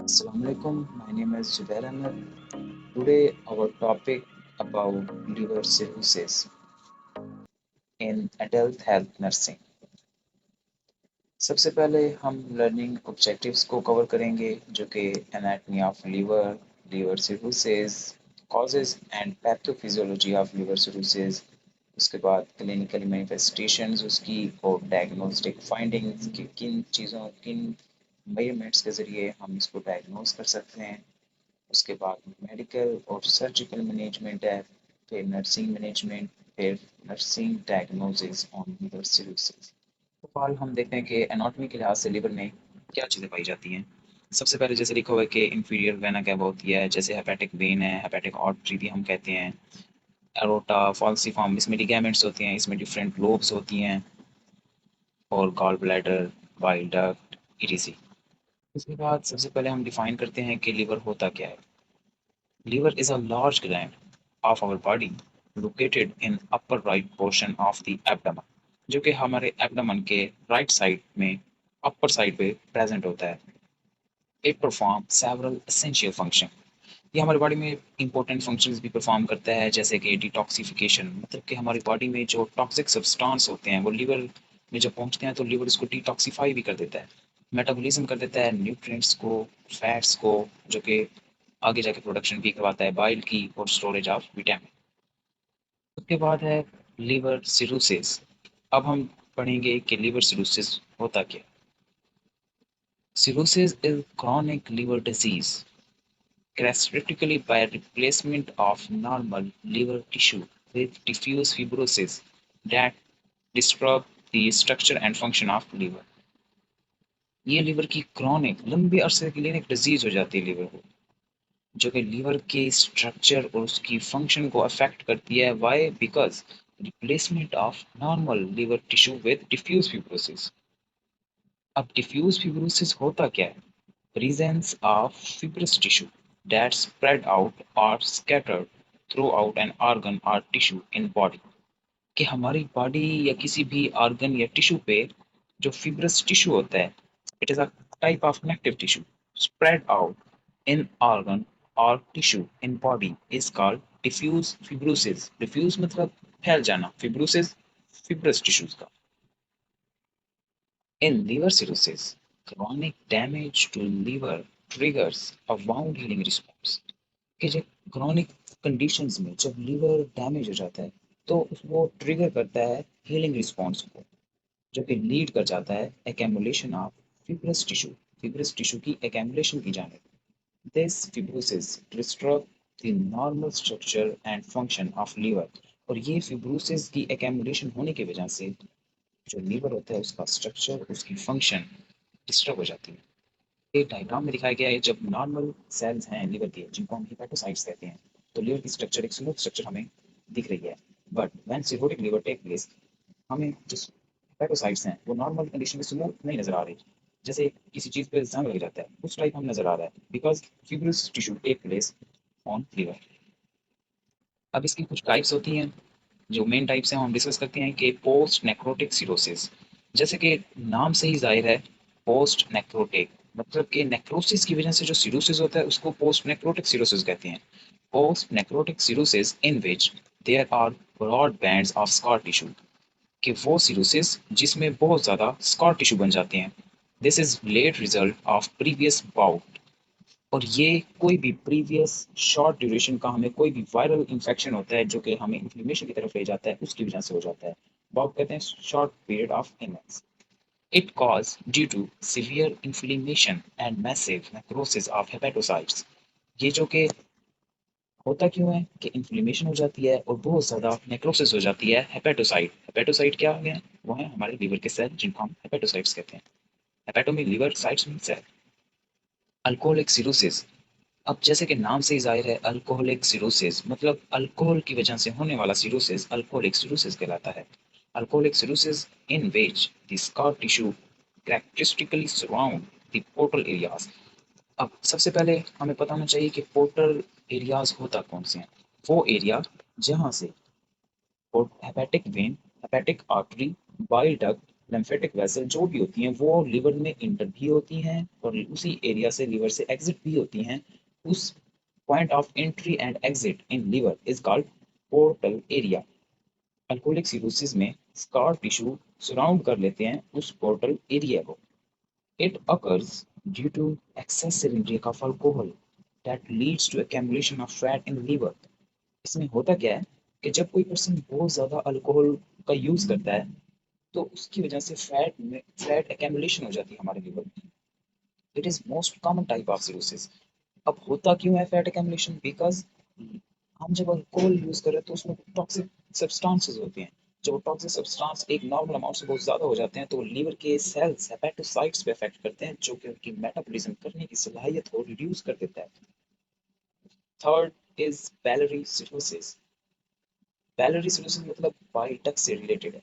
Assalamualaikum. My name is Zubair Ahmed. Today, our topic about liver cirrhosis in adult health nursing. सबसे पहले हम learning objectives को cover करेंगे जो कि anatomy of liver, liver cirrhosis, causes and pathophysiology of liver cirrhosis, उसके बाद clinical manifestations उसकी और डायग्नोस्टिक फाइंडिंग्स कि किन चीज़ों किन मेजरमेंट्स के ज़रिए हम इसको डायग्नोस कर सकते हैं। उसके बाद मेडिकल और सर्जिकल मैनेजमेंट है, फिर नर्सिंग मैनेजमेंट, फिर nursing diagnosis on liver cirrhosis. तो फिलहाल हम देखते हैं कि एनाटॉमी के लिहाज से लिवर में क्या चीज़ें पाई जाती हैं। सबसे पहले जैसे लिखा हुआ है कि इंफीरियर वेना कैवा होती है, जैसे हेपेटिक वेन है, हेपेटिक आर्टरी भी हम कहते हैं, एरोटा फॉल्सिफॉर्म, इसमें लिगामेंट्स होते हैं, इसमें डिफरेंट लोब्स होती हैं, और gall bladder, bile duct, etc. उसके बाद सबसे पहले हम डिफाइन करते हैं कि लिवर होता क्या है। Liver is a large gland of our body located in upper right portion of the abdomen, जो कि हमारे एब्डोमेन के राइट साइड में अपर साइड पे प्रेजेंट होता है। It perform several essential function, ये हमारी बॉडी में इंपॉर्टेंट फंक्शंस भी परफॉर्म करता है, जैसे कि डिटॉक्सिफिकेशन, मतलब कि हमारी बॉडी में जो टॉक्सिक सब्सटेंस होते हैं वो लिवर में जब पहुंचते हैं तो लिवर उसको डिटॉक्सिफाई भी कर देता है, मेटाबॉलिज्म कर देता है न्यूट्रिएंट्स को, फैट्स को, जो कि आगे जाके प्रोडक्शन भी करवाता है बाइल की और स्टोरेज ऑफ विटामिन। उसके बाद है लिवर सिरोसिस। अब हम पढ़ेंगे कि लिवर सिरोसिस होता क्या। Cirrhosis is chronic liver disease characteristically by replacement of normal liver tissue with diffuse fibrosis that disrupt the structure and function of liver। ये लिवर की क्रॉनिक लंबे अरसे के लिए एक डिजीज हो जाती है लिवर को, जो कि लीवर के स्ट्रक्चर और उसकी फंक्शन को अफेक्ट करती है। Why? Because replacement of normal liver tissue with diffuse fibrosis. अब डिफ्यूज फिब्रोसिस होता क्या है? Presence of fibrous tissue that spread out or scattered throughout an organ or tissue in body, कि हमारी बॉडी या किसी भी ऑर्गन या टिश्यू पे जो fibrous टिश्यू होता है, it is a type of connective tissue spread out in organ or tissue in body is called diffuse fibrosis। diffuse मतलब फैल जाना, fibrosis fibrous tissues का। In liver cirrhosis, chronic damage to liver triggers a wound healing response, कि जब chronic conditions में जब liver damage हो जाता है तो वो ट्रिगर करता है हीलिंग रिस्पॉन्स को, जो कि लीड कर जाता है एक्यूमुलेशन ऑफ फिब्रस टिश्यू की एक्यूमुलेशन की जाने। This fibrosis disturb the normal structure and function of liver, और ये फिब्रोसिस की एक्यूमुलेशन होने की वजह से जो लीवर होता है उसका स्ट्रक्चर उसकी फंक्शन डिस्टर्ब हो जाती है। ये डायग्राम में दिखाया गया है, जब नॉर्मल सेल्स हैं लिवर के जिनको हम हिपेटोसाइट्स कहते हैं, तो लिवर की स्ट्रक्चर एक स्मूथ स्ट्रक्चर हमें दिख रही है। But when cirrhotic liver take place, हमें जो हिपेटोसाइट्स हैं वो नॉर्मल कंडीशन में स्मूथ नहीं नजर आ रही, जैसे किसी चीज पे जंग लग जाता है उस टाइप हम नजर आ रहा है, because fibrous tissue take place on liver. अब इसकी कुछ टाइप्स होती हैं, जो मेन टाइप्स हैं हम डिस्कस करते हैं कि पोस्ट नेक्रोटिक सिरोसिस। जैसे कि नाम से ही जाहिर है, पोस्ट नेक्रोटिक मतलब कि नेक्रोसिस की वजह से जो सिरोसिस होता है उसको पोस्ट नेक्रोटिक सिरोसिस कहते हैं। Post necrotic cirrhosis in which there are broad bands of scar tissue, कि वो सिरोसिस जिसमें बहुत ज़्यादा स्कार टिश्यू बन जाते हैं। This is late result of previous bout, और ये कोई भी प्रीवियस शॉर्ट ड्यूरेशन का हमें कोई भी वायरल इन्फेक्शन होता है जो कि हमें इन्फ्लेमेशन की तरफ ले जाता है, उसकी वजह से हो जाता है। बाउट कहते हैं short period of illness. It cause due to severe inflammation and massive necrosis of hepatocytes, ये जो कि होता क्यों है कि इन्फ्लेमेशन हो जाती है और बहुत ज़्यादा नेक्रोसिस हो जाती है हेपेटोसाइट। हेपेटोसाइट क्या है? वो है हमारे लीवर के सेल जिनको हम हेपेटोसाइट्स कहते हैं। हेपेटो में लीवर, साइट्स में सेल। अल्कोहलिक सिरोसिस, अब जैसे कि नाम से ही जाहिर है अल्कोहलिक सिरोसिस मतलब अल्कोहल की वजह से होने वाला सिरोसिस अल्कोहलिक सिरोसिस कहलाता है। Alcoholic cirrhosis in which the scar tissue characteristically surround the portal areas. अब सबसे पहले हमें पता होना चाहिए कि पोर्टल एरियाज होता कौन से हैं। वो एरिया जहाँ से hepatic when, hepatic artery, bile duct, lymphatic vessel जो भी होती हैं वो लिवर में इंटर भी होती हैं और उसी एरिया से लिवर से एग्जिट भी होती हैं। उस point of entry and exit in liver is called portal area. Alcoholic cirrhosis में स्कार टिश्यू सराउंड कर लेते हैं उस पोर्टल एरिया को। It occurs due to excessive intake of alcohol that leads to accumulation of fat in liver। इसमें होता क्या है कि जब कोई पर्सन बहुत ज्यादा अल्कोहल का यूज करता है तो उसकी वजह से फैट एक्यूमुलेशन हो जाती है हमारे लिवर में। It is most common type of cirrhosis. अब होता क्यों है फैट एक्यूमुलेशन? बिकॉज हम जब अल्कोहल यूज कर रहे हैं तो उसमें टॉक्सिक सब्सटेंसेस होते हैं। जब वो टॉक्सिक सब्सटेंस एक नॉर्मल अमाउंट से बहुत ज्यादा हो जाते हैं तो लीवर के सेल्स हेपेटोसाइट्स पे अफेक्ट करते हैं जो कि उनकी मेटाबॉलिज्म करने की सलाहियत को रिड्यूस कर देता है। Third is biliary cirrhosis. Biliary cirrhosis मतलब बाइल डक्ट से रिलेटेड है।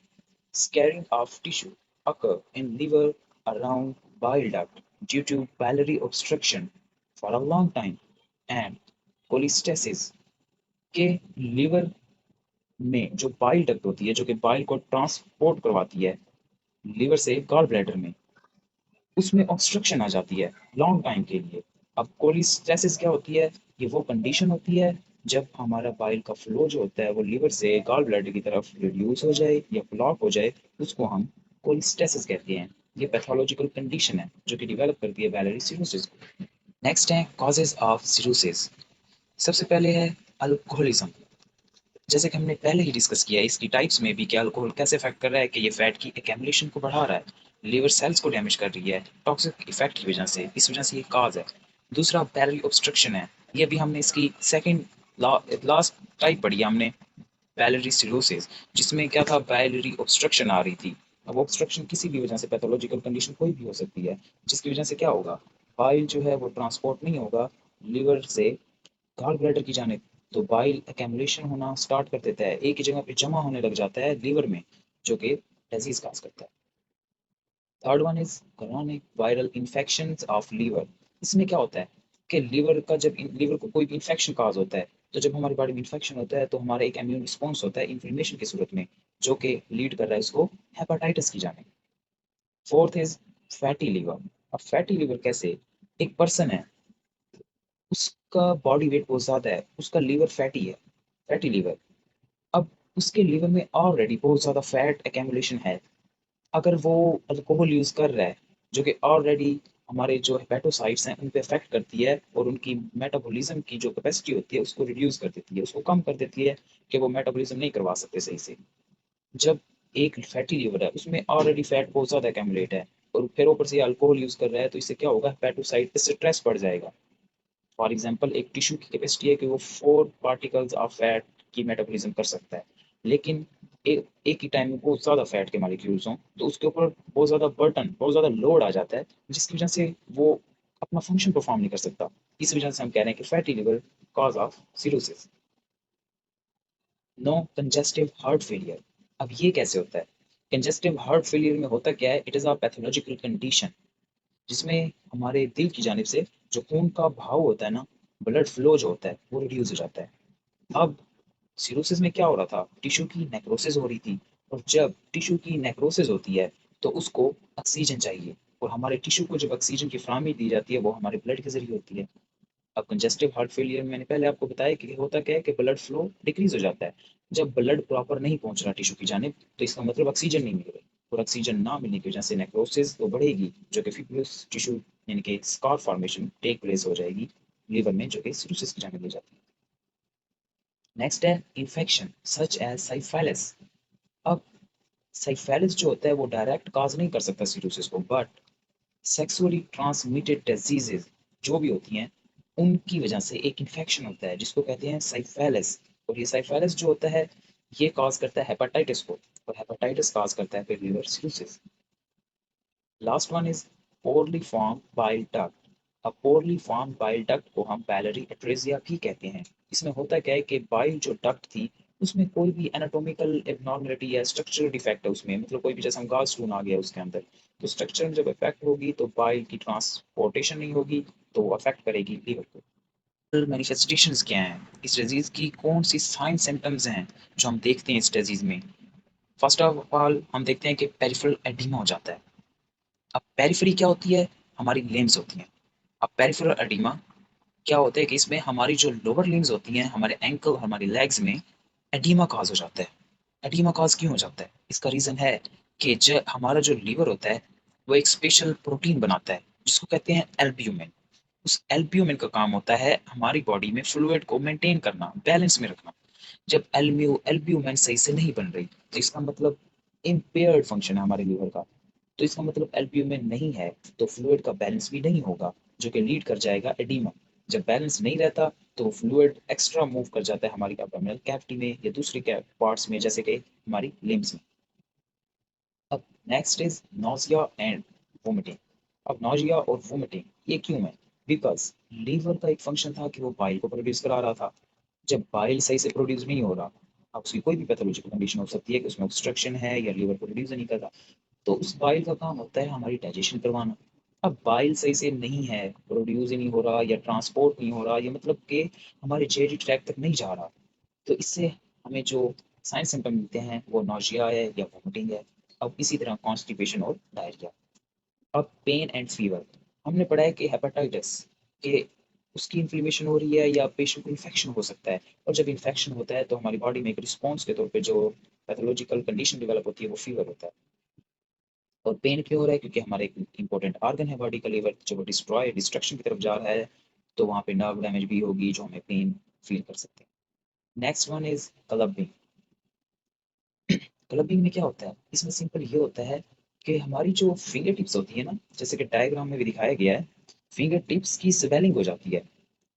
Scarring of tissue occur in liver around bile duct due to biliary obstruction for a long time and cholestasis के लिवर में जो बाइल डक्ट होती है जो कि बाइल को ट्रांसपोर्ट करवाती है लिवर से गॉल ब्लैडर में, उसमें ऑब्स्ट्रक्शन आ जाती है लॉन्ग टाइम के लिए। अब कोलिस्टेसिस क्या होती है? ये वो कंडीशन होती है जब हमारा बाइल का फ्लो जो होता है वो लिवर से गॉल ब्लैडर की तरफ रिड्यूस हो जाए या ब्लॉक हो जाए, उसको हम कोलिस्टेसिस कहते हैं। ये पैथोलॉजिकल कंडीशन है जो कि डेवलप करती है बैलरी सिरोसिस को। नेक्स्ट है कॉजेज ऑफ सिरोसिस। सबसे पहले है अल्कोहलिज्म। जैसे कि हमने पहले ही डिस्कस किया है इसकी टाइप्स में भी कि अल्कोहल कैसे अफेक्ट कर रहा है कि ये फैट की एक्यूमुलेशन को बढ़ा रहा है, लिवर सेल्स को डैमेज कर रही है टॉक्सिक इफेक्ट की वजह से, इस वजह से ये काज है। दूसरा बैरली ऑब्स्ट्रक्शन है। ये भी हमने इसकी सेकंड लास्ट टाइप पढ़ी है हमने, बैलरी सिरोसिस, जिसमें क्या था, बैलरी ऑब्स्ट्रक्शन आ रही थी। अब ऑब्स्ट्रक्शन किसी भी वजह से पैथोलॉजिकल कंडीशन कोई भी हो सकती है जिसकी वजह से क्या होगा, बाइल जो है वो ट्रांसपोर्ट नहीं होगा लिवर से गॉल ब्लैडर की जाने, तो बाइल एक्यूमुलेशन होना स्टार्ट कर देता है, एक ही जगह पे जमा होने लग जाता है लिवर में, जो कि डिजीज काज करता है। Third one is chronic viral infections of liver. इसमें क्या होता है कि लीवर का जब लीवर को कोई भी इन्फेक्शन काज होता है तो जब हमारी बॉडी में इन्फेक्शन होता है तो हमारा एक इम्यून रिस्पॉन्स होता है इन्फ्लेमेशन की सूरत में, जो कि लीड कर रहा है इसको हेपेटाइटिस की जाने। Fourth is fatty liver. अब फैटी लीवर कैसे? एक पर्सन है, उसका बॉडी वेट बहुत ज्यादा है, उसका लीवर फैटी है, फैटी लीवर। अब उसके लीवर में ऑलरेडी बहुत ज़्यादा फैट एक्यूमुलेशन है। अगर वो अल्कोहल यूज़ कर रहा है जो कि ऑलरेडी हमारे जो हेपेटोसाइट्स हैं उन पे अफेक्ट करती है और उनकी मेटाबॉलिज्म की जो कैपेसिटी होती है उसको रिड्यूस कर देती है, उसको कम कर देती है कि वो मेटाबॉलिज्म नहीं करवा सकते सही से। जब एक फैटी लिवर है उसमें ऑलरेडी फैट बहुत ज़्यादा एक्यूमुलेट है और फिर ऊपर से अल्कोहल यूज़ कर रहा है तो इससे क्या होगा, हेपेटोसाइट पे स्ट्रेस बढ़ जाएगा। फॉर एग्जाम्पल एक टिश्यू की कैपेसिटी है कि वो 4 पार्टिकल्स ऑफ फैट की मेटाबॉलिज्म कर सकता है, लेकिन एक ही टाइम में बहुत ज़्यादा फैट के मॉलिक्यूल्स हों तो उसके ऊपर बहुत ज़्यादा बर्टन, बहुत ज़्यादा लोड आ जाता है जिसकी वजह से वो अपना फंक्शन परफॉर्म नहीं कर सकता। इस वजह से हम कह रहे हैं कि fatty liver cause of cirrhosis. No congestive heart failure. अब ये कैसे होता है? कंजेस्टिव हार्ट फेलियर में होता क्या है, it is a pathological condition जिसमें हमारे दिल की जानिब से जो खून का भाव होता है ना, ब्लड फ्लो जो होता है वो रिड्यूस हो जाता है। अब सिरोसिस में क्या हो रहा था, टिश्यू की नेक्रोसिस हो रही थी, और जब टिश्यू की नेक्रोसिस होती है तो उसको ऑक्सीजन चाहिए, और हमारे टिश्यू को जब ऑक्सीजन की फ्राहमी दी जाती है वो हमारे ब्लड के जरिए होती है। अब कंजेस्टिव हार्ट फेलियर में मैंने पहले आपको बताया कि होता क्या है कि ब्लड फ्लो डिक्रीज हो जाता है। जब ब्लड प्रॉपर नहीं पहुंच रहा टिश्यू की जानिब तो इसका मतलब ऑक्सीजन नहीं मिल रही, और ऑक्सीजन ना मिलने की वजह से नेक्रोसिस तो बढ़ेगी जो कि फिब्रियस टिश्यू यानी कि स्कार फॉर्मेशन टेक प्लेस हो जाएगी लीवर में, जो कि सिरोसिस की जानिब ले जाती है। नेक्स्ट है इन्फेक्शन सच एज साइफाइलिस। अब साइफाइलिस जो होता है वो डायरेक्ट काज नहीं कर सकता सिरोसिस को, बट सेक्सुअली ट्रांसमिटेड डिजीजेज जो भी होती हैं उनकी वजह से एक इन्फेक्शन होता है जिसको कहते हैं साइफेलिस, और ये साइफेलिस जो होता है ये कॉज करता है हेपेटाइटिस को, और हेपेटाइटिस कॉज करता है फिर liver cirrhosis. Last one is poorly form bile duct. अब पोरली फॉर्म बाइल डक्ट को हम बैलरी एट्रेजिया भी कहते हैं। इसमें होता क्या है कि बाइल जो डक्ट थी उसमें कोई भी एनाटोमिकल एबनॉर्मलिटी या स्ट्रक्चरल डिफेक्ट है उसमें, मतलब कोई भी जैसे हम गाल स्टोन आ गया उसके अंदर, तो स्ट्रक्चर में जब इफेक्ट होगी तो बाइल की ट्रांसपोर्टेशन नहीं होगी तो वो अफेक्ट करेगी लीवर को। मैनिफेस्टेशंस क्या हैं इस डिजीज की, कौन सी साइन सिम्टम्स हैं जो हम देखते हैं इस डिजीज में? फर्स्ट ऑफ ऑल हम देखते हैं कि पेरिफेरल एडिमा हो जाता है। अब पेरिफेरी क्या होती है? हमारी लिम्स होती हैं। अब पेरिफेरल एडिमा क्या होता है कि इसमें हमारी जो लोअर लिम्स होती हैं, हमारे एंकल, हमारी लेग्स में एडिमा कॉज हो जाता है। एडिमा कॉज क्यों हो जाता है? इसका रीजन है कि जो हमारा जो लीवर होता है वो एक स्पेशल प्रोटीन बनाता है जिसको कहते हैं एल्ब्यूमिन। उस एल्ब्यूमिन का काम होता है हमारी बॉडी में फ्लूइड को मेंटेन करना, बैलेंस में रखना। जब एल्ब्यूमिन सही से नहीं बन रही तो इसका मतलब इम्पेयर्ड फंक्शन है हमारे लीवर का। तो इसका मतलब एल्ब्यूमिन नहीं है तो फ्लूइड का बैलेंस भी नहीं होगा, जो कि लीड कर जाएगा एडीमा। जब बैलेंस नहीं रहता तो फ्लूइड एक्स्ट्रा मूव कर जाता है हमारी एब्डोमिनल कैविटी में या दूसरी पार्ट्स में, जैसे कि हमारी लिम्स में। अब next is nausea and vomiting. अब नोजिया और वोमिटिंग ये क्यों है? बिकॉज लीवर का एक फंक्शन था कि वो बाइल को प्रोड्यूस करा रहा था। जब बाइल सही से प्रोड्यूस नहीं हो रहा, अब उसकी कोई भी पैथोलॉजिकल कंडीशन हो सकती है कि उसमें ऑब्स्ट्रक्शन है या लीवर प्रोड्यूस नहीं कर रहा, तो उस बाइल का काम होता है हमारी डाइजेशन करवाना। अब बाइल सही से नहीं है, प्रोड्यूस ही नहीं हो रहा या ट्रांसपोर्ट नहीं हो रहा, ये मतलब कि हमारे जेडी ट्रैक तक नहीं जा रहा, तो इससे हमें जो साइन सिम्टम मिलते हैं वो नोजिया है या वोमिटिंग है। अब इसी तरह कॉन्स्टिपेशन और डायरिया। अब पेन एंड फीवर, हमने पढ़ा है कि हेपेटाइटिस के उसकी इन्फ्लेमेशन हो रही है या पेशेंट को इन्फेक्शन हो सकता है, और जब इन्फेक्शन होता है तो हमारी बॉडी में एक रिस्पॉन्स के तौर पे जो पैथोलॉजिकल कंडीशन डेवलप होती है वो फीवर होता है। और पेन क्यों हो रहा है? क्योंकि हमारा एक इंपॉर्टेंट ऑर्गन है बॉडी का, लीवर, जो डिस्ट्रक्शन की तरफ जा रहा है, तो वहाँ पे नर्व डैमेज भी होगी जो हमें पेन फील कर सकते हैं। Next one is clubbing. Clubbing में क्या होता है? इसमें सिंपल ये होता है कि हमारी जो फिंगर टिप्स होती है ना, जैसे कि डायग्राम में भी दिखाया गया है, फिंगर टिप्स की स्वेलिंग हो जाती है।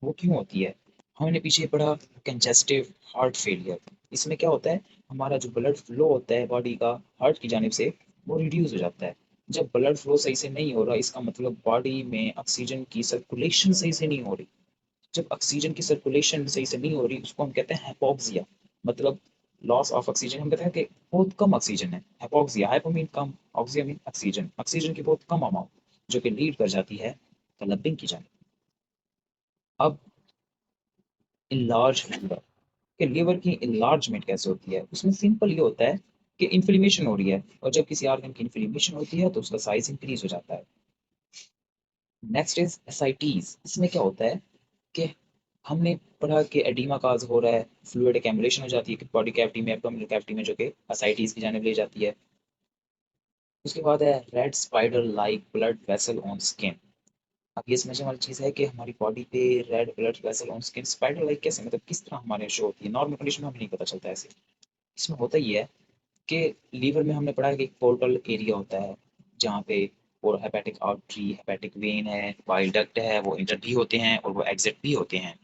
वो क्यों होती है? हमने पीछे पढ़ा कंजेस्टिव हार्ट फेलियर। इसमें क्या होता है? हमारा जो ब्लड फ्लो होता है बॉडी का हार्ट की जानिब से, वो रिड्यूस हो जाता है। जब ब्लड फ्लो सही से नहीं हो रहा, इसका मतलब बॉडी में ऑक्सीजन की सर्कुलेशन सही से नहीं हो रही। जब ऑक्सीजन की सर्कुलेशन सही से नहीं हो रही, उसको हम कहते हैं हाइपोक्सिया। मतलब लॉस ऑफ ऑक्सीजन। हम कहते हैं कि बहुत कम ऑक्सीजन है, हाइपोक्सिया। हाइपो मीन कम, ऑक्सिया मीन ऑक्सीजन, ऑक्सीजन की बहुत कम अमाउंट, जो कि लीड कर जाती है क्लबिंग की जाने। अब इनलार्ज लीवर, कि लीवर की इनलार्जमेंट कैसे होती है? उसमें सिंपल ये होता है कि इन्फ्लेमेशन हो रही है, और जब किसी ऑर्गन की इन्फ्लेमेशन होती है तो उसका साइज इंक्रीज हो जाता है। Next is ascites. इसमें क्या होता है कि हमने पढ़ा कि एडिमा काज हो रहा है, फ्लूइड एक्यूमुलेशन हो जाती है बॉडी कैविटी में, एब्डोमिनल कैविटी में, जो कि एसाइटीज की जानिब ले जाती है। उसके बाद है red spider like blood vessel on skin. अब ये समझने वाली चीज़ है कि हमारी बॉडी पे red blood vessel on skin spider like कैसे, मतलब किस तरह हमारे शो होती है? नॉर्मल कंडीशन में हमें नहीं पता चलता ऐसे। इसमें होता ही है कि लीवर में हमने पढ़ा है कि एक पोर्टल एरिया होता है जहाँ पे और हेपेटिक आर्टरी, हेपेटिक वेन है, बाइल डक्ट है, वो इंटर भी होते हैं और वो एग्जिट भी होते हैं।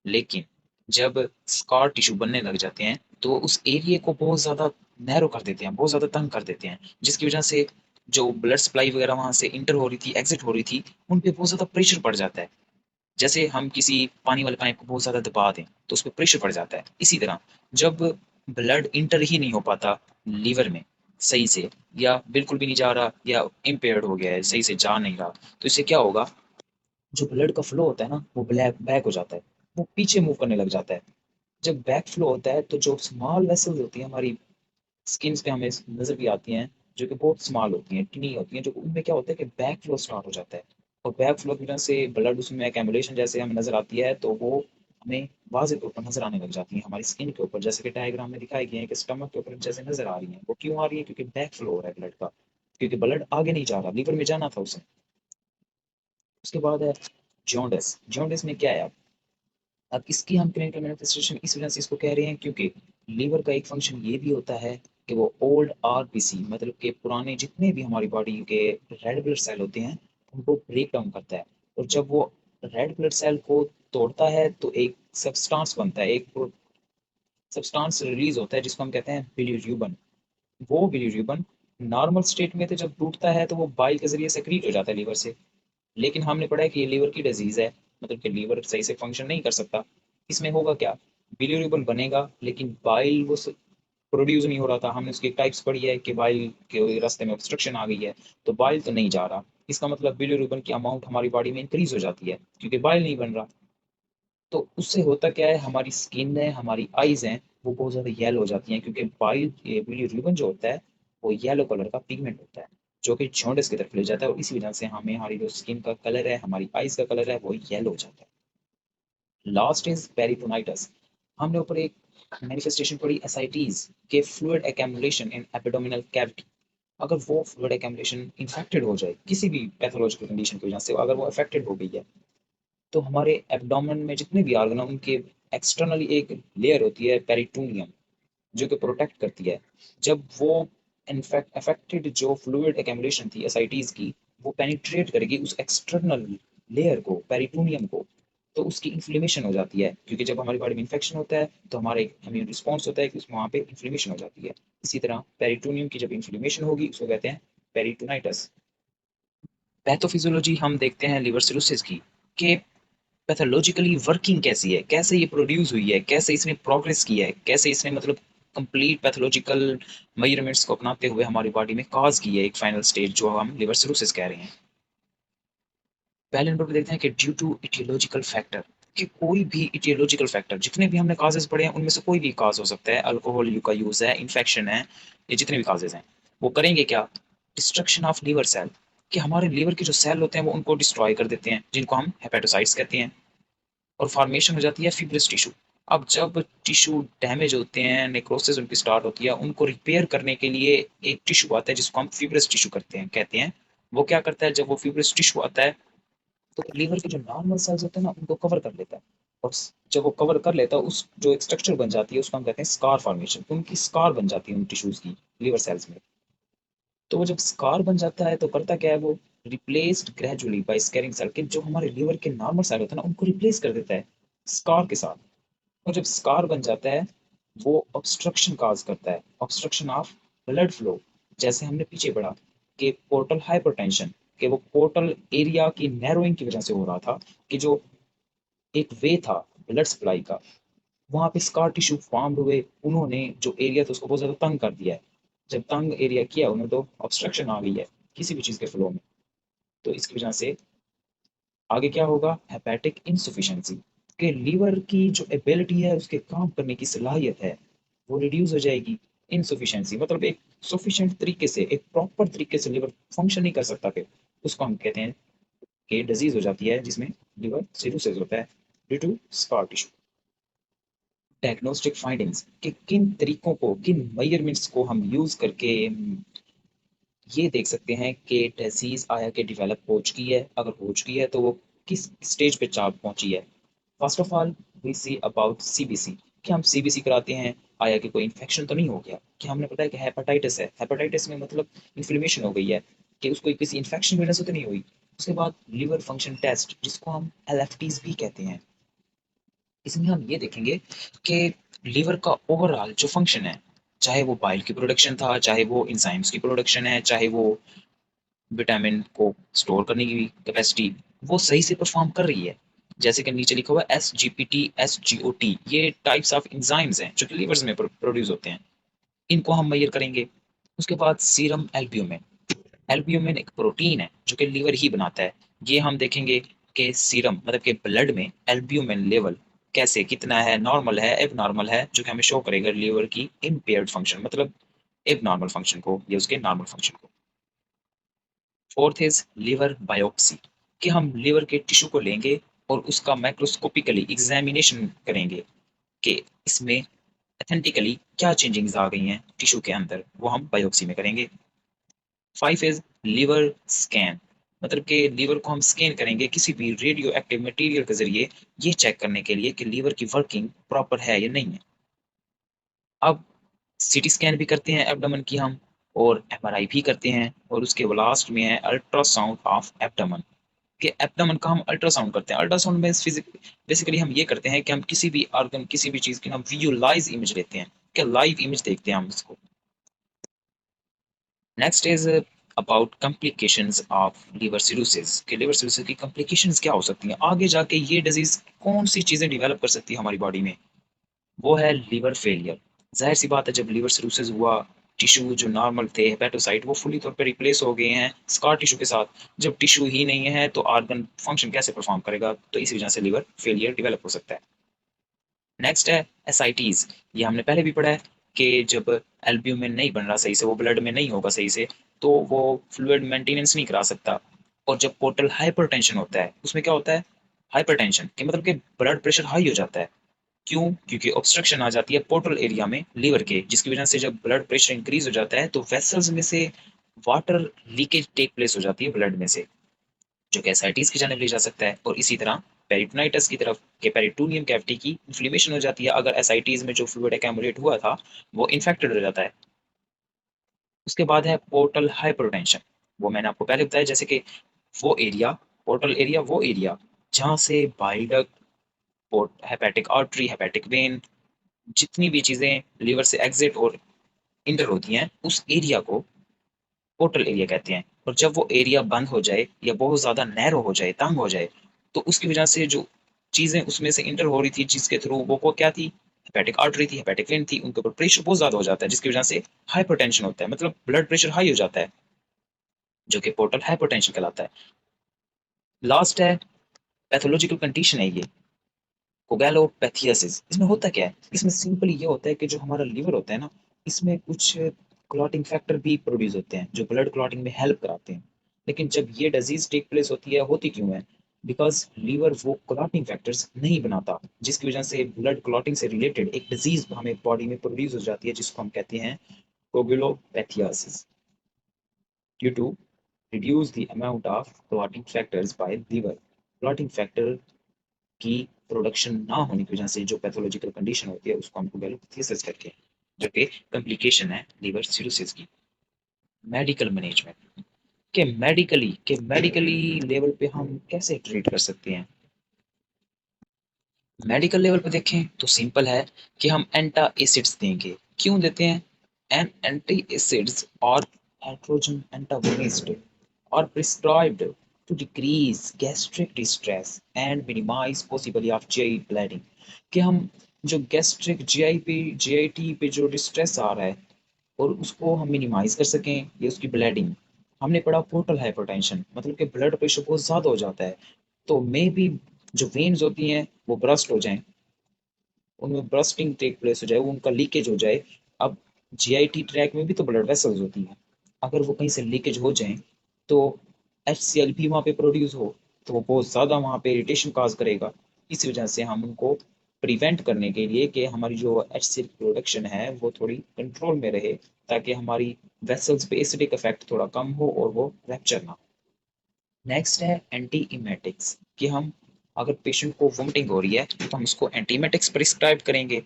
लेकिन जब स्कार टिश्यू बनने लग जाते हैं तो उस एरिया को बहुत ज़्यादा नैरो कर देते हैं, बहुत ज़्यादा तंग कर देते हैं, जिसकी वजह से जो ब्लड सप्लाई वगैरह वहाँ से इंटर हो रही थी, एग्जिट हो रही थी, उन पे बहुत ज़्यादा प्रेशर पड़ जाता है। जैसे हम किसी पानी वाले पाइप को बहुत ज़्यादा दबा दें तो उस पर प्रेशर पड़ जाता है। इसी तरह जब ब्लड इंटर ही नहीं हो पाता लीवर में सही से, या बिल्कुल भी नहीं जा रहा, या इम्पेयर्ड हो गया है, सही से जा नहीं रहा, तो इससे क्या होगा? जो ब्लड का फ्लो होता है ना वो ब्लैक बैक हो जाता है, वो पीछे मूव करने लग जाता है। जब बैक फ्लो होता है तो जो स्मॉल वेसल्स होती हैं हमारी स्किन पे हमें नजर भी आती हैं, जो कि बहुत स्मॉल होती हैं, टिनी होती हैं, जो उनमें क्या होता है कि बैक फ्लो स्टार्ट हो जाता है। और बैक फ्लो की वजह से ब्लड उसमें एक्यूमुलेशन जैसे हमें नजर आती है, तो वो हमें वाज़े तौर पर नजर आने लग जाती है हमारी स्किन के ऊपर, जैसे कि डायग्राम में दिखाई गए हैं कि स्टमक के ऊपर जैसे नजर आ रही हैं। वो क्यों आ रही है? क्योंकि बैक फ्लो हो रहा है ब्लड का, क्योंकि ब्लड आगे नहीं जा रहा, लीवर में जाना था उसे। उसके बाद है जॉन्डिस। जॉन्डिस में क्या है? अब इसकी हम क्लिनिकल मैनिफेस्टेशन इस वजह से इसको कह रहे हैं क्योंकि लीवर का एक फंक्शन ये भी होता है कि वो ओल्ड आरबीसी, मतलब कि पुराने जितने भी हमारी बॉडी के रेड ब्लड सेल होते हैं उनको ब्रेक डाउन करता है। और जब वो रेड ब्लड सेल को तोड़ता है तो एक सब्सटेंस बनता है, एक सब्सटेंस रिलीज होता है जिसको हम कहते हैं बिलीरुबिन। वो बिलीरुबिन नॉर्मल स्टेट में तो जब टूटता है तो वो बाइल के जरिए सेक्रीट हो जाता है लीवर से। लेकिन हमने पढ़ा है कि ये लीवर की डिजीज है, मतलब कि लीवर सही से फंक्शन नहीं कर सकता। इसमें होगा क्या? बिलीरुबिन बनेगा लेकिन बाइल वो प्रोड्यूस नहीं हो रहा था। हमने उसकी टाइप्स पढ़ी है कि बाइल के रास्ते में ऑब्स्ट्रक्शन आ गई है, तो बाइल तो नहीं जा रहा। इसका मतलब बिलीरुबिन की अमाउंट हमारी बॉडी में इंक्रीज हो जाती है क्योंकि बाइल नहीं बन रहा। तो उससे होता क्या है? हमारी स्किन है, हमारी आईज हैं, वो बहुत ज़्यादा येलो हो जाती हैं, क्योंकि बिलीरुबिन जो होता है वो येलो कलर का पिगमेंट होता है, जो कि जॉन्डिस की तरफ ले जाता है, और इसी वजह से हमें हमारी जो स्किन का कलर है, हमारी आइज का कलर है, वो येलो हो जाता है। Last is peritonitis. हमने ऊपर एक मैनिफेस्टेशन पढ़ी एसाइटीज के फ्लूइड एक्यूमुलेशन इन एब्डोमिनल कैविटी। अगर वो फ्लूइड एक्यूमुलेशन इन्फेक्टेड हो जाए किसी भी पैथोलॉजिकल कंडीशन की वजह से, अगर वो अफेक्टेड हो गई है, तो हमारे एब्डोमेन में जितने भी ऑर्गन हैं उनके एक्सटर्नली एक लेयर होती है पेरिटोनियम, जो कि प्रोटेक्ट करती है। जब वो इनफेक्ट अफेक्टेड जो फ्लूइड एक्यूमुलेशन थी एसाइटीज की, वो पेनिट्रेट करेगी उस एक्सटर्नल लेयर को, पेरिटोनियम को, तो उसकी इन्फ्लेमेशन हो जाती है, क्योंकि जब हमारी बॉडी में इन्फेक्शन होता है तो हमारा एक इम्यून रिस्पॉन्स होता है कि उसमें वहाँ पे इन्फ्लेमेशन हो जाती है। इसी तरह पेरिटोनियम की जब इन्फ्लेमेशन होगी उसको कहते हैं पेरिटोनाइटिस। पैथोफिजियोलॉजी हम देखते हैं लिवर सिरोसिस की, कि पैथोलॉजिकली वर्किंग कैसी है, कैसे ये प्रोड्यूस हुई है, कैसे इसने प्रोग्रेस की है, कैसे इसने मतलब कंप्लीट पैथोलॉजिकल मेजरमेंट्स को अपनाते हुए हमारी बॉडी में कॉज की है एक फाइनल स्टेज, जो हम लिवर सिरोसिस कह रहे हैं। पहले नंबर पे देखते हैं कि ड्यू टू इटियोलॉजिकल फैक्टर, कि कोई भी इटियोलॉजिकल फैक्टर, जितने भी हमने काजेस पढ़े हैं उनमें से कोई भी काज हो सकता है, अल्कोहल का यूज है, इन्फेक्शन है, ये जितने भी काजेस हैं, वो करेंगे क्या, डिस्ट्रक्शन ऑफ लीवर सेल, कि हमारे लीवर के जो सेल होते हैं वो उनको डिस्ट्रॉय कर देते हैं, जिनको हम हेपेटोसाइट्स कहते हैं, और फॉर्मेशन हो जाती है फिब्रिस टिश्यू। अब जब टिश्यू डैमेज होते हैं, नेक्रोसिस उनकी स्टार्ट होती है, उनको रिपेयर करने के लिए एक टिश्यू आता है जिसको हम फिब्रिस टिश्यू करते हैं कहते हैं। वो क्या करता है, जब वो फिब्रिस टिश्यू आता है तो लीवर के जो नॉर्मल सेल्स होते हैं ना उनको कवर कर लेता है, और जब वो कवर कर लेता है उस जो एक स्ट्रक्चर बन जाती है उसको हम कहते हैं स्कार फॉर्मेशन, उनकी स्कार बन जाती है उन टिश्यूज की, लीवर सेल्स में। तो वो जब स्कार बन जाता है तो करता क्या है, वो replaced gradually by scarring cell, के जो हमारे लीवर के नॉर्मल सेल होते हैं ना उनको रिप्लेस कर देता है स्कार के साथ। और जब स्कार बन जाता है, वो ऑब्स्ट्रक्शन काज करता है, ऑब्स्ट्रक्शन ऑफ ब्लड फ्लो। जैसे हमने पीछे पढ़ा कि पोर्टल हाइपरटेंशन, कि वो पोर्टल एरिया की नैरोइंग की वजह से हो रहा था, कि जो एक वे था ब्लड सप्लाई का, वहां पे स्कार टिश्यू फॉर्म हुए, उन्होंने जो एरिया था उसको बहुत ज्यादा तंग कर दिया है। जब तंग एरिया किया उन्होंने, तो ऑब्स्ट्रक्शन आ गई है किसी भी चीज के फ्लो में, तो इसकी वजह से आगे क्या होगा, हेपेटिक इनसफिशिएंसी, के लीवर की जो एबिलिटी है, उसके काम करने की सलाहियत है, वो रिड्यूस हो जाएगी। इनसफिशिएंसी मतलब एक सफिशिएंट तरीके से, एक प्रॉपर तरीके से लीवर फंक्शन नहीं कर सकता, फिर उसको हम कहते हैं कि डिजीज हो जाती है जिसमें लिवर सिरोसिस होता है due to scar tissue. Diagnostic findings, कि किन तरीकों को, किन मेजरमेंट्स को हम यूज करके ये देख सकते हैं कि डिजीज आया कि डेवलप हो चुकी है, अगर हो चुकी है तो वो किस स्टेज पे चाप पहुंची है। First of all we see about CBC, कि हम सीबीसी कराते हैं, आया कि कोई इन्फेक्शन तो नहीं हो गया, कि हमने पता है कि हेपेटाइटिस है, हेपेटाइटिस में मतलब इन्फ्लेमेशन हो गई है, कि उसको किसी इन्फेक्शन की वजह से तो नहीं हुई। उसके बाद लिवर फंक्शन टेस्ट, जिसको हम एलएफटीज भी कहते हैं, इसमें हम ये देखेंगे कि लीवर का ओवरऑल जो फंक्शन है, चाहे वो बाइल की प्रोडक्शन था, चाहे वो इंजाइम्स की प्रोडक्शन है, चाहे वो विटामिन को स्टोर करने की कैपेसिटी, वो सही से परफॉर्म कर रही है। जैसे कि नीचे लिखा हुआ है SGPT, SGOT, ये टाइप्स ऑफ एंजाइम्स हैं जो कि लीवर्स में प्रोड्यूस होते हैं, इनको हम मेजर करेंगे। उसके बाद सीरम एल्ब्यूमिन, एल्ब्यूमिन एक प्रोटीन है जो कि लीवर ही बनाता है। ये हम देखेंगे कि सीरम मतलब कि ब्लड में एल्ब्यूमिन लेवल कैसे, कितना है, नॉर्मल है, एब नॉर्मल है, जो कि हमें शो करेगा लीवर की इम्पेयर्ड फंक्शन, मतलब एब नॉर्मल फंक्शन को या उसके नॉर्मल फंक्शन को। फोर्थ इज लिवर बायोप्सी, कि हम लिवर के टिश्यू को लेंगे और उसका माइक्रोस्कोपिकली एग्जामिनेशन करेंगे कि इसमें ऑथेंटिकली क्या चेंजिंग्स आ गई हैं टिश्यू के अंदर, वो हम बायोप्सी में करेंगे। फाइव इज लिवर स्कैन, मतलब कि लीवर को हम स्कैन करेंगे किसी भी रेडियो एक्टिव मटेरियल के जरिए, ये चेक करने के लिए कि लीवर की वर्किंग प्रॉपर है या नहीं है। अब सीटी स्कैन भी करते हैं एब्डोमेन की हम, और एमआरआई भी करते हैं, और उसके लास्ट में है अल्ट्रासाउंड ऑफ एब्डोमेन, कि एब्डोमेन का हम अल्ट्रासाउंड करते हैं। अल्ट्रासाउंड में बेसिकली हम ये करते हैं कि हम किसी भी ऑर्गन, किसी भी चीज की हम विजुअलाइज इमेज लेते हैं, कि लाइव इमेज देखते हैं हम उसको। Next is about complications of liver cirrhosis, कि लिवर सिरोसिस की कॉम्प्लिकेशंस क्या हो सकती हैं आगे जाके, ये डिजीज कौन सी चीजें डेवलप कर सकती है हमारी बॉडी में। वो है लिवर फेलियर। जाहिर सी बात है, जब लिवर सिरोसिस हुआ, टिश्यू जो नॉर्मल थे हेपेटोसाइट, वो फुली तौर पे रिप्लेस हो गए हैं स्कार टिश्यू के साथ। जब टिश्यू ही नहीं है तो ऑर्गन फंक्शन कैसे परफॉर्म करेगा, तो इस वजह से लिवर फेलियर डेवलप हो सकता है। नेक्स्ट है एसआईटीज। ये हमने पहले भी पढ़ा है कि जब एल्ब्यूमिन नहीं बन रहा सही से, वो ब्लड में नहीं होगा सही से, तो वो फ्लूइड मेंटेनेंस नहीं करा सकता। और जब पोर्टल हाइपरटेंशन होता है, उसमें क्या होता है, हाइपरटेंशन के मतलब कि ब्लड प्रेशर हाई हो जाता है। क्यों? क्योंकि ऑब्स्ट्रक्शन आ जाती है पोर्टल एरिया में लीवर के, जिसकी वजह से जब ब्लड प्रेशर इंक्रीज हो जाता है तो वेसल्स में से वाटर लीकेज टेक प्लेस हो जाती है ब्लड में से, जो कि एसाइटिस की जानब ले जा सकता है। और इसी तरह पेरिटोनाइटिस की तरफ के पेरिटोनियम कैविटी की इन्फ्लेमेशन हो जाती है अगर एसाइटिस में जो फ्लूइड एक्यूमुलेट हुआ था वो इन्फेक्टेड हो जाता है। उसके बाद है पोर्टल हाइपरटेंशन। वो मैंने आपको पहले बताया, जैसे कि वो एरिया, पोर्टल एरिया वो एरिया जहाँ से bile duct, hepatic artery, hepatic when, जितनी भी चीजें लीवर से एग्जिट और इंटर होती हैं, उस एरिया को पोर्टल एरिया कहते हैं। और जब वो एरिया बंद हो जाए या बहुत ज्यादा नैरो हो जाए, तंग हो जाए, तो उसकी वजह से जो चीजें उसमें से इंटर हो रही थी, जिसके थ्रू वो क्या थी, हेपेटिक आर्टरी थी, हेपेटिक वेन थी, उनके ऊपर प्रेशर बहुत ज्यादा हो जाता है, जिसकी वजह से हाइपरटेंशन होता है, मतलब ब्लड प्रेशर हाई हो जाता है, जो कि पोर्टल हाइपरटेंशन कहलाता है। लास्ट है पैथोलॉजिकल कंडीशन है ये, कोगैलोपैथियासिस। इसमें होता क्या है, इसमें सिंपली ये होता है कि जो हमारा लीवर होता है ना, इसमें कुछ क्लॉटिंग फैक्टर भी प्रोड्यूस होते हैं जो ब्लड क्लॉटिंग में हेल्प कराते हैं। लेकिन जब ये डिजीज टेक प्लेस होती है, होती क्यों है, बिकॉज लीवर वो क्लॉटिंग फैक्टर्स नहीं बनाता, जिसकी वजह से ब्लड क्लॉटिंग से रिलेटेड एक डिजीज हमें बॉडी में प्रोड्यूस हो जाती है, जिसको हम कहते हैं coagulopathy, due to reduce the amount of clotting factors by liver। clotting factor की प्रोडक्शन ना होने की वजह से जो पैथोलॉजिकल कंडीशन होती है, उसको हमको गैलोपैथियासिस करके हैं, जो कि कॉम्प्लिकेशन है लीवर सिरोसिस की। मेडिकल मैनेजमेंट के मेडिकली लेवल पे हम कैसे ट्रीट कर सकते हैं। मेडिकल लेवल पे देखें तो सिंपल है कि हम एंटा एसिड्स देंगे। क्यों देते हैं? एन एंटी एसिड्स और hydrogen antagonist are prescribed to decrease gastric distress and minimize possibility of GI bleeding। कि हम जो गैस्ट्रिक जीआईटी पे जो डिस्ट्रेस आ रहा है और उसको हम मिनिमाइज कर सकें, या उसकी ब्लीडिंग। हमने पढ़ा पोर्टल हाइपरटेंशन मतलब कि ब्लड प्रेशर बहुत ज़्यादा हो जाता है, तो मे बी जो वेन्स होती हैं वो ब्रस्ट हो जाएं, उनमें ब्रस्टिंग टेक प्लेस हो जाए, वो उनका लीकेज हो जाए। अब जीआईटी ट्रैक में भी तो ब्लड वेसल्स होती हैं, अगर वो कहीं से लीकेज हो जाए तो HCl भी वहाँ पे प्रोड्यूस हो, तो वो बहुत ज़्यादा वहाँ पे इरिटेशन काज करेगा। इस वजह से हम उनको प्रिवेंट करने के लिए कि हमारी जो HCl प्रोडक्शन है वो थोड़ी कंट्रोल में रहे, ताकि हमारी वेसल्स पे एसिडिक इफेक्ट थोड़ा कम हो और वो रैप्चर ना हो। नेक्स्ट है एंटी इमेटिक्स, कि हम अगर पेशेंट को वोमिटिंग हो रही है तो हम उसको एंटीमेटिक्स प्रिस्क्राइब करेंगे।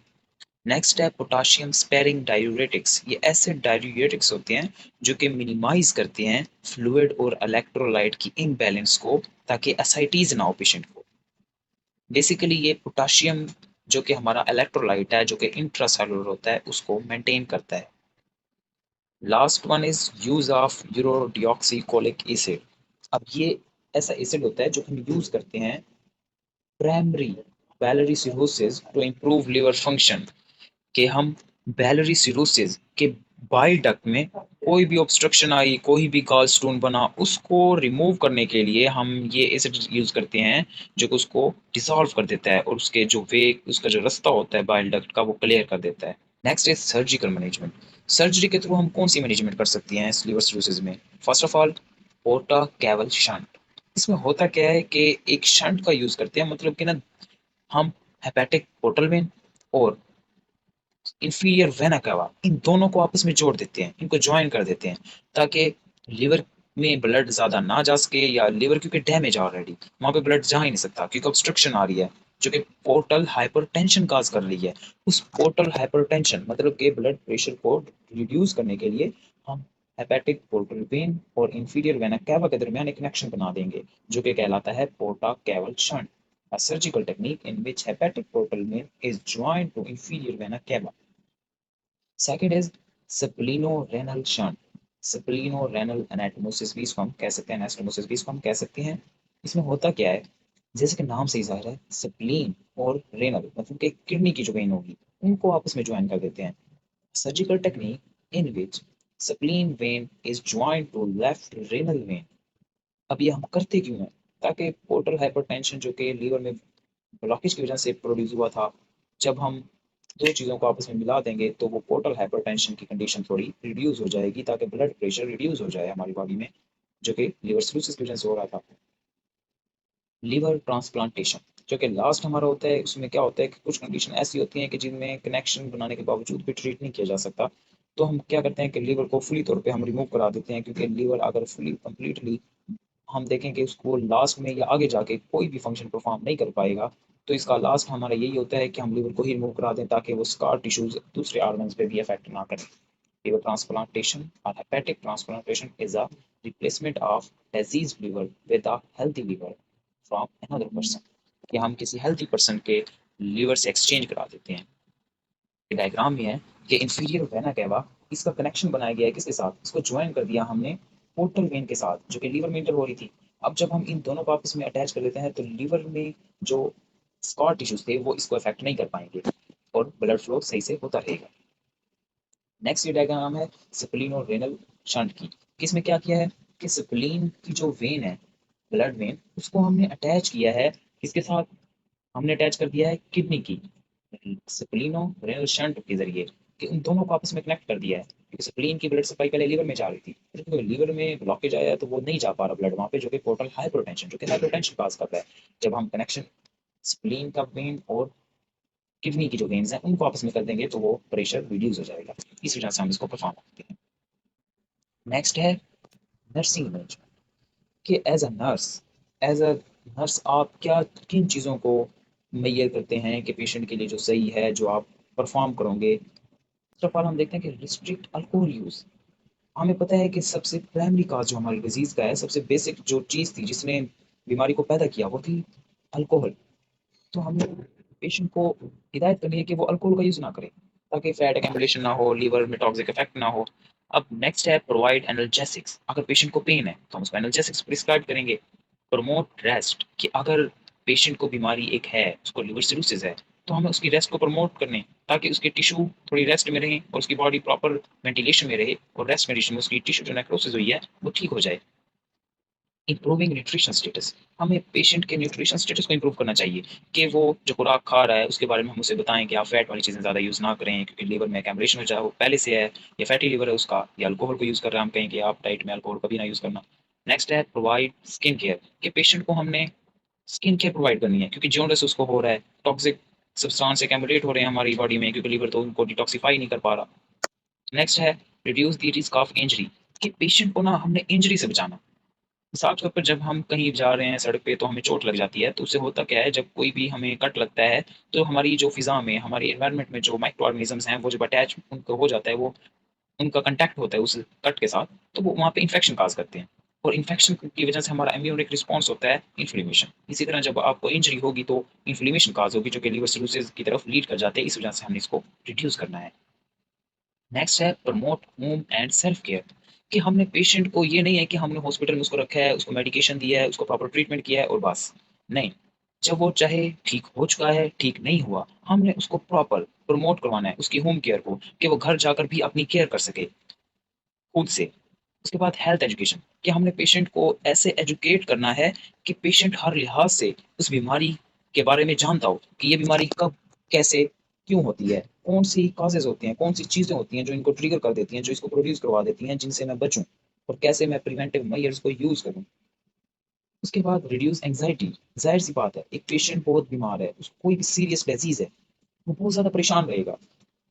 नेक्स्ट है पोटाशियम स्पेरिंग डायूरेटिक्स। ये ऐसे डायूरेटिक्स होते हैं जो कि मिनिमाइज करते हैं फ्लूइड और इलेक्ट्रोलाइट की इम्बैलेंस को, ताकि एसाइटीज ना हो पेशेंट को। बेसिकली ये पोटाशियम जो कि हमारा इलेक्ट्रोलाइट है, जो कि इंट्रासेलुलर होता है, उसको मेंटेन करता है। Last one is use of ursodeoxycholic acid. अब ये ऐसा एसिड होता है जो हम यूज करते हैं primary biliary cirrhosis to improve liver function, कि हम बैलरी सिरोसिस के बाइल डक्ट में कोई भी ऑब्स्ट्रक्शन आई, कोई भी गॉल स्टोन बना, उसको रिमूव करने के लिए हम ये एसिड यूज करते हैं, जो कि उसको डिसॉल्व कर देता है और उसके जो वे, उसका जो रास्ता होता है बाइल डक्ट का, वो क्लियर कर देता है। Next is surgical management. Surgery के थ्रू हम कौन सी मैनेजमेंट कर सकते हैं इस लिवर सिरोसिस में? First of all पोर्टा caval shunt. इसमें होता क्या है कि एक शंट का यूज करते हैं, मतलब कि ना हम हेपेटिक पोर्टल वेन और इंफीरियर वेना cava, इन दोनों को आपस में जोड़ देते हैं, इनको ज्वाइन कर देते हैं, ताकि लिवर में ब्लड ज्यादा ना जा सके, या लिवर क्योंकि डैमेज ऑलरेडी, वहां पे ब्लड जा ही नहीं सकता क्योंकि ऑब्स्ट्रक्शन आ रही है, जो कि पोर्टल हाइपरटेंशन काज कर रही है। उस पोर्टल हाइपरटेंशन मतलब के ब्लड प्रेशर को रिड्यूस करने के लिए हम हेपेटिक पोर्टल वेन और इंफीरियर वेना cava के दरमियान एक कनेक्शन बना देंगे, जो कि कहलाता है portacaval shunt, a surgical technique in which hepatic portal vein is joined to inferior vena cava। Second is splenorenal shunt. Splenorenal anastomosis भी इसको हम कह सकते हैं, एनास्टोमोसिस भी इसको हम कह सकते हैं। इसमें होता क्या है, जैसे कि नाम से ही जाहिर है, स्प्लीन और रेनल मतलब कि किडनी की जो वेन होगी, उनको आपस में ज्वाइन कर देते हैं। Surgical technique in which spleen vein is joint to left renal vein. अब ये हम करते क्यों हैं? ताकि पोर्टल हाइपरटेंशन जो कि लीवर में ब्लॉकेज की वजह से प्रोड्यूस हुआ था, जब हम दो चीज़ों को आपस में मिला देंगे तो वो पोर्टल हाइपरटेंशन की कंडीशन थोड़ी रिड्यूस हो जाएगी, ताकि ब्लड प्रेशर रिड्यूस हो जाए हमारी बॉडी में, जो कि लिवर सिरोसिस की वजह से हो रहा था। लिवर ट्रांसप्लांटेशन जो कि लास्ट हमारा होता है, उसमें क्या होता है कि कुछ कंडीशन ऐसी होती हैं कि जिनमें कनेक्शन बनाने के बावजूद भी ट्रीट नहीं किया जा सकता। तो हम क्या करते हैं कि लिवर को फुली तौर पे हम रिमूव करा देते हैं, क्योंकि लिवर अगर फुली कंप्लीटली हम देखें कि उसको लास्ट में या आगे जाके कोई भी फंक्शन परफॉर्म नहीं कर पाएगा, तो इसका लास्ट हमारा यही होता है कि हम लिवर को ही रिमूव करा दें, ताकि वो स्कार टिश्यूज दूसरे ऑर्गन्स पे भी इफेक्ट ना करें। Liver transplantation or hepatic transplantation is a replacement of diseased liver with a healthy liver from another person। कि हम किसी हेल्थी पर्सन के लीवर से एक्सचेंज करा देते हैं। डायग्राम में है कि इंफीरियर वेना कैवा, इसका कनेक्शन बनाया गया है किसके साथ, इसको ज्वाइन कर दिया हमने पोर्टल वेन के साथ, जो कि लीवर में इंटर हो रही थी। अब जब हम इन दोनों को आपस में अटैच कर लेते हैं तो लीवर में जो स्कार टिश्यूज थे वो इसको इफेक्ट नहीं कर पाएंगे और ब्लड फ्लो सही से होता रहेगा। नेक्स्ट ये डायग्राम है स्प्लीनो रेनल शंट की। इसमें क्या किया है कि स्प्लीन की जो वेन है, ब्लड वेन, उसको हमने अटैच किया है किसके साथ, हमने अटैच कर दिया है किडनी की स्प्लीनो रेनल शंट के जरिए, कि उन दोनों को आपस में कनेक्ट कर दिया है, क्योंकि स्प्लीन की ब्लड सप्लाई पहले लीवर में जा रही थी, लेकिन लीवर में ब्लॉकेज आया है तो वो नहीं जा पा रहा ब्लड वहाँ पे, जो कि टोटल हाइपरटेंशन, जो कि हाइपरटेंशन काज कर रहा है। जब हम कनेक्शन स्प्लीन का वेन और किडनी की जो वेन्स हैं उनको आपस में कर देंगे तो वो प्रेशर रिड्यूस हो जाएगा। इस वजह से हम इसको परफॉर्म करते हैं। नेक्स्ट है नर्सिंग मैनेजमेंट, कि एज अ नर्स आप क्या किन चीज़ों को मैयर करते हैं कि पेशेंट के लिए जो सही है, जो आप परफॉर्म करोगे। फर्स्ट ऑफ ऑल हम देखते हैं कि रिस्ट्रिक्ट अल्कोहल यूज़। हमें पता है कि सबसे प्राइमरी काज जो हमारी डिजीज़ का है, सबसे बेसिक जो चीज़ थी जिसने बीमारी को पैदा किया वो थी अल्कोहल। तो हमें पेशेंट को हिदायत करनी है कि वो अल्कोहल का यूज़ ना करें, ताकि फैट एक्यूमुलेशन ना हो, लीवर में टॉक्सिक इफेक्ट ना हो। अब नेक्स्ट है प्रोवाइड एनाल्जेसिक्स। अगर पेशेंट को पेन है तो हम उसको एनाल्जेसिक्स प्रिस्क्राइब करेंगे। प्रमोट रेस्ट, कि अगर पेशेंट को बीमारी एक है, उसको लिवर सिरोसिस है, तो हमें उसकी रेस्ट को प्रमोट करने, ताकि उसके टिश्यू थोड़ी रेस्ट में रहें और उसकी बॉडी प्रॉपर वेंटिलेशन में रहे और रेस्ट कंडीशन में उसकी टिश्यू जो नेक्रोसिस हुई है वो ठीक हो जाए। इंप्रूविंग न्यूट्रिशन स्टेटस, हमें पेशेंट के न्यूट्रिशन स्टेटस को इंप्रूव करना चाहिए, कि वो जो खुराक खा रहा है उसके बारे में हम उसे बताएं कि आप फैट वाली चीज़ें ज़्यादा यूज़ ना करें, क्योंकि लीवर में कैमरेशन हो जाए, वो पहले से है या फैटी लीवर है उसका, या अल्कोहल को यूज़ कर रहा है, हम कहें कि आप डाइट में अल्कोहल कभी ना यूज़ करना। नेक्स्ट है प्रोवाइड स्किन केयर, कि पेशेंट को हमने स्किन केयर प्रोवाइड करनी है, क्योंकि जॉन्डिस उसको हो रहा है, टॉक्सिक सब्सटेंस एक्यूमुलेट हो रहे हैं हमारी बॉडी में, क्योंकि लीवर तो उनको डिटॉक्सिफाई नहीं कर पा रहा। नेक्स्ट है reduce the risk of injury, कि पेशेंट को ना हमने इंजरी से बचाना। मिसाल के तौर पर जब हम कहीं जा रहे हैं सड़क पे तो हमें चोट लग जाती है, तो उससे होता क्या है, जब कोई भी हमें कट लगता है तो हमारी जो फिजा में, हमारी एनवायरनमेंट में जो माइक्रो ऑर्गेनिजम्स हैं वो जब अटैच उनको हो जाता है, वो उनका कंटेक्ट होता है उस कट के साथ, तो वो वहाँ पे इन्फेक्शन काज करते हैं। और इन्फेक्शन की वजह से हमारा इम्यूनिक रिस्पॉन्स होता है इन्फ्लेमेशन। इसी तरह जब आपको इंजरी होगी तो इन्फ्लेमेशन काज होगी, जो कि लिवर सिरोसिस की तरफ लीड कर जाते हैं। इस वजह से हमने इसको रिड्यूस करना है। नेक्स्ट है promote home and self care, कि हमने पेशेंट को, ये नहीं है कि हमने हॉस्पिटल में उसको रखा है, उसको मेडिकेशन दिया है, उसको प्रॉपर ट्रीटमेंट किया है और बस। नहीं, जब वो चाहे ठीक हो चुका है, ठीक नहीं हुआ, हमने उसको प्रॉपर प्रमोट करवाना है उसकी होम केयर को, कि वो घर जाकर भी अपनी केयर कर सके खुद से। उसके बाद हेल्थ एजुकेशन, कि हमने पेशेंट को ऐसे एजुकेट करना है कि पेशेंट हर लिहाज से उस बीमारी के बारे में जानता हो, कि ये बीमारी कब, कैसे, क्यों होती है, कौन सी कॉजेज होती हैं, कौन सी चीज़ें होती हैं जो इनको ट्रिगर कर देती हैं, जो इसको प्रोड्यूस करवा देती हैं, जिनसे मैं बचूं, और कैसे मैं प्रिवेंटिव मेजर्स को यूज़ करूं। उसके बाद रिड्यूस एंग्जाइटी। जाहिर सी बात है, एक पेशेंट बहुत बीमार है, उसको कोई भी सीरियस डिजीज है, वो बहुत ज़्यादा परेशान रहेगा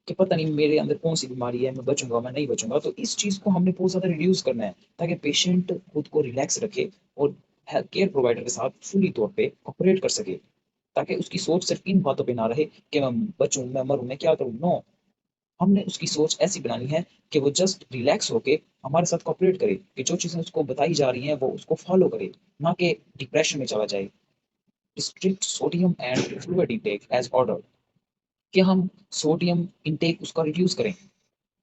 कि पता नहीं मेरे अंदर कौन सी बीमारी है, मैं बचूंगा मैं नहीं बचूंगा। तो इस चीज़ को हमने बहुत ज़्यादा रिड्यूस करना है, ताकि पेशेंट खुद को रिलैक्स रखे और हेल्थ केयर प्रोवाइडर के साथ फुली तौर पे ऑपरेट कर सके, ताकि उसकी सोच सिर्फ इन बातों पे ना रहे कि मैं बचूं, मैं मरूं, मैं क्या करूं। नो, हमने उसकी सोच ऐसी बनानी है कि वो जस्ट रिलैक्स होके हमारे साथ कॉपरेट करे, कि जो चीज़ें उसको बताई जा रही हैं वो उसको फॉलो करे, ना कि डिप्रेशन में चला जाए। Strict sodium and fluid intake as order, कि हम सोडियम इंटेक उसका रिड्यूस करें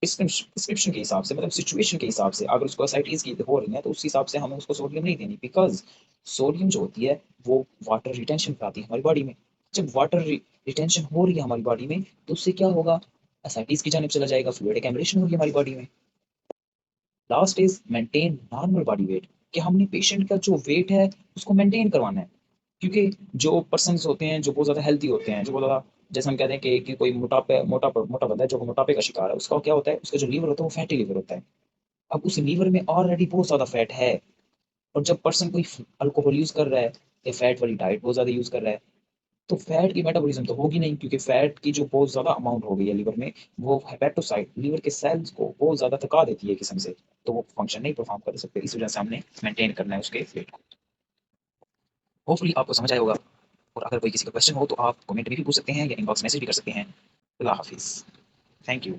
प्रिस्क्रिप्शन के हिसाब से, मतलब सिचुएशन के हिसाब से। अगर उसको एसाइटीज की हो रही है तो उस हिसाब से हमें उसको सोडियम नहीं देनी, बिकॉज सोडियम जो होती है वो वाटर रिटेंशन कराती है हमारी बॉडी में। जब वाटर रिटेंशन हो रही है हमारी बॉडी में तो उससे क्या होगा, एसाइटीज की जानिब चला जाएगा, फ्लूइड एक्यूमुलेशन होगी हमारी बॉडी में। Last is maintain normal body weight, कि हमने पेशेंट का जो वेट है उसको मेंटेन करवाना है। क्योंकि जो पर्सन्स होते हैं जो बहुत ज़्यादा हेल्दी होते हैं, जो बहुत ज़्यादा, जैसे हम कहते हैं कि कोई मोटा बंदा है जो मोटापे का शिकार है, उसका क्या होता है, उसका जो लीवर होता है वो फैटी लीवर होता है। अब उस लीवर में ऑलरेडी बहुत ज़्यादा फैट है, और जब पर्सन कोई अल्कोहल यूज़ कर रहा है या फैट वाली डाइट बहुत ज़्यादा यूज़ कर रहा है, तो फैट की मेटाबॉलिज्म तो होगी नहीं, क्योंकि फैट की जो बहुत ज़्यादा अमाउंट हो गई है लीवर में, वो हेपेटोसाइट लीवर के सेल्स को बहुत ज़्यादा थका देती है किस्म से, तो वो फंक्शन नहीं परफॉर्म कर सकते। इस वजह से हमने मेंटेन करना है उसके वेट को। होपफुली आपको समझ आया होगा, और अगर कोई किसी का क्वेश्चन हो तो आप कमेंट में भी पूछ सकते हैं या इनबॉक्स मैसेज भी कर सकते हैं। अल्लाह हाफिज़। Thank you.